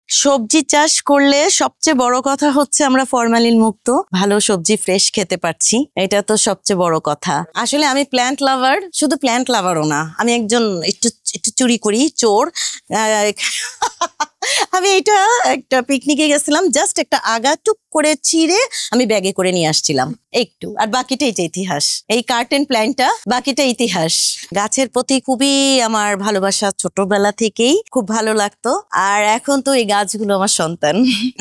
সবজি চাষ করলে সবচেয়ে বড় কথা হচ্ছে আমরা ফরমালিন মুক্ত ভালো সবজি ফ্রেশ খেতে পারছি, এটা তো সবচেয়ে বড় কথা। আসলে আমি প্ল্যান্ট লাভার, শুধু প্ল্যান্ট লাভারও না, আমি একজন একটু একটু চুরি করি, চোর। আমি এটা একটা পিকনিকে গেছিলাম, জাস্ট একটা আগা টুক করে চিড়ে আমি ব্যাগে করে নিয়ে আসছিলাম একটু, আর বাকিটা এই যে ইতিহাস। এই কার্টেন প্ল্যান্টটা, বাকিটা ইতিহাস। গাছের প্রতি খুবই আমার ভালোবাসা, ছোটবেলা থেকেই খুব ভালো লাগতো। আর এখন তো এই গাছগুলো আমার সন্তান।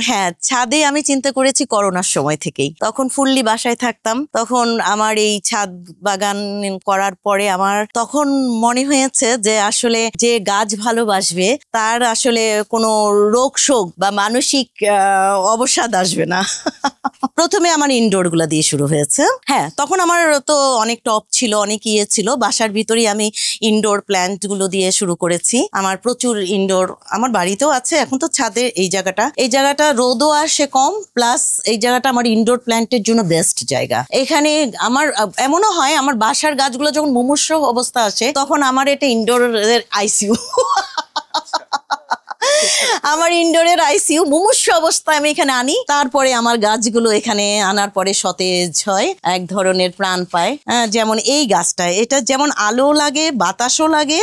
হ্যাঁ, ছাদে আমি চিন্তা করেছি করোনার সময় থেকেই। তখন ফুললি বাসায় থাকতাম, তখন আমার এই ছাদ বাগান করার পরে আমার তখন মনে হয়েছে যে আসলে যে গাছ ভালোবাসবে তার আসলে কোনো রোগ শোক বা মানসিক অবসাদ আসবে না। প্রথমে আমার ইনডোর গুলা দিয়ে শুরু হয়েছে। হ্যাঁ, তখন আমার তো অনেক টপ ছিল, অনেক ইয়ে ছিল, বাসার ভিতরেই আমি ইনডোর প্ল্যান্ট গুলো দিয়ে শুরু করেছি। আমার প্রচুর ইনডোর আমার বাড়িতেও আছে। এখন তো ছাদে এই জায়গাটা রোদও আসে কম, প্লাস এই জায়গাটা আমার ইনডোর প্ল্যান্টের জন্য বেস্ট জায়গা। এখানে আমার এমনও হয়, আমার বাসার গাছগুলো যখন মুমূর্ষু অবস্থা আসে তখন আমার এটা ইনডোর আইসিইউ। আমার ইনডোরের আইসিইউ মুমূর্ষু অবস্থায় আমি এখানে আনি, তারপরে আমার গাছগুলো এখানে আনার পরে সতেজ হয়, এক ধরনের প্রাণ পায়। যেমন এই গাছটায়, এটা যেমন আলো লাগে বাতাসও লাগে,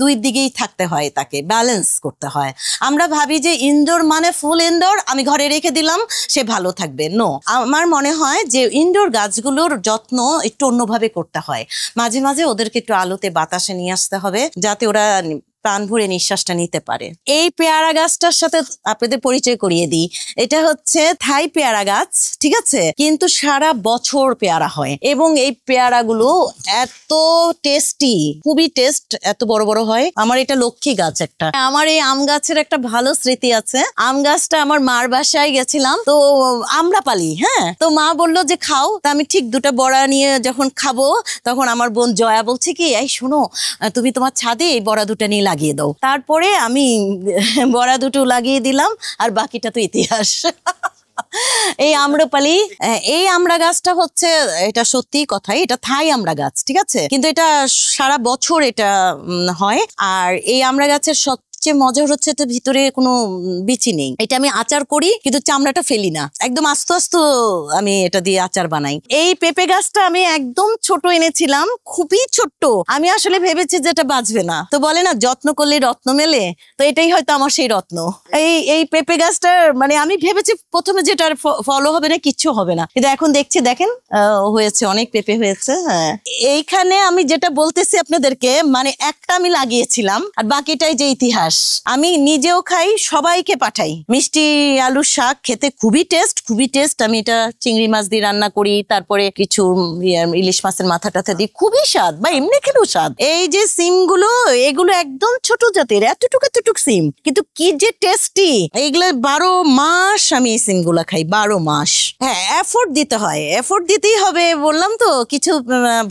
দুই দিকেই থাকতে হয়, তাকে ব্যালেন্স করতে হয়। আমরা ভাবি যে ইনডোর মানে ফুল ইনডোর, আমি ঘরে রেখে দিলাম সে ভালো থাকবে। নো, আমার মনে হয় যে ইনডোর গাছগুলোর যত্ন একটু অন্যভাবে করতে হয়। মাঝে মাঝে ওদেরকে একটু আলোতে বাতাসে নিয়ে আসতে হবে, যাতে ওরা প্রাণ ভরে নিঃশ্বাসটা নিতে পারে। এই পেয়ারা গাছটার সাথে আপনাদের পরিচয় করিয়ে দিই। এটা হচ্ছে থাই পেয়ারা গাছ, ঠিক আছে, কিন্তু সারা বছর পেয়ারা হয় এবং এই পেয়ারাগুলো এত টেস্টি, খুবই টেস্ট, এত বড় বড় হয়। আমার এটা লক্ষ্মী গাছ একটা। আমার এই আম গাছের একটা ভালো স্মৃতি আছে। আম গাছটা আমার মার বাসায় গেছিলাম, তো আমরা পালি, হ্যাঁ, তো মা বললো যে খাও। তা আমি ঠিক দুটা বড়া নিয়ে যখন খাবো, তখন আমার বোন জয়া বলছে কি, এই শোনো, তুমি তোমার ছাদে এই বড়া দুটা নিয়ে লাগিয়ে দাও। তারপরে আমি বড়া দুটো লাগিয়ে দিলাম, আর বাকিটা তো ইতিহাস। এই আম্রপালি, এই আমড়া গাছটা হচ্ছে, এটা সত্যি কথাই, এটা থাই আমড়া গাছ, ঠিক আছে, কিন্তু এটা সারা বছর এটা হয়। আর এই আমড়া গাছের মজার হচ্ছে এটা ভিতরে কোনো বিচি নেই। এটা আমি আচার করি, কিন্তু চামড়াটা ফেলি না, একদম আস্তে আস্তে আমি এটা দিয়ে আচার বানাই। এই পেঁপে গাছটা আমি একদম ছোট এনেছিলাম, খুবই ছোট্ট। আমি আসলে ভেবেছি যে এটা বাঁচবে না, তো বলে না যত্ন করলে রত্ন মেলে, তো এটাই হয়তো আমার সেই রত্ন। এই পেঁপে গাছটার মানে আমি ভেবেছি প্রথমে যেটা ফলও হবে না, কিচ্ছু হবে না, কিন্তু এখন দেখছি, দেখেন হয়েছে, অনেক পেঁপে হয়েছে। হ্যাঁ, এইখানে আমি যেটা বলতেছি আপনাদেরকে, মানে একটা আমি লাগিয়েছিলাম, আর বাকিটাই যে ইতিহাস। আমি নিজেও খাই, সবাইকে পাঠাই। মিষ্টি আলুর শাক খেতে খুবই টেস্ট, খুবই টেস্ট। আমি এটা চিংড়ি মাছ দিয়ে রান্না করি, তারপরে কিছু ইলিশ মাছের মাথা টাথা দিই, খুবই স্বাদ, বা এমনি খেলেও স্বাদ। এই যে সিম গুলো, এগুলো একদম ছোট জাতের, এতটুক সিম, কিন্তু কি যে টেস্টি। এইগুলো 12 মাস আমি এই সিম গুলা খাই, 12 মাস। হ্যাঁ, এফোর্ট দিতে হয়, এফোর্ট দিতেই হবে, বললাম তো, কিছু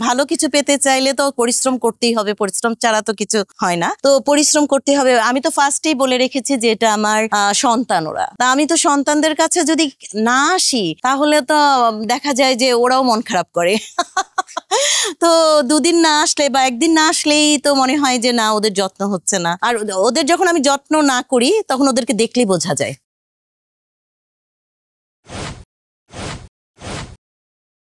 ভালো কিছু পেতে চাইলে তো পরিশ্রম করতেই হবে, পরিশ্রম ছাড়া তো কিছু হয় না, তো পরিশ্রম করতে হবে। আমি তো ফার্স্টেই বলে রেখেছি যে এটা আমার সন্তান, ওরা, তা আমি তো সন্তানদের কাছে যদি না আসি তাহলে তো দেখা যায় যে ওরাও মন খারাপ করে। তো দুদিন না আসলে বা একদিন না আসলেই তো মনে হয় যে না, ওদের যত্ন হচ্ছে না। আর ওদের যখন আমি যত্ন না করি, তখন ওদেরকে দেখলেই বোঝা যায়।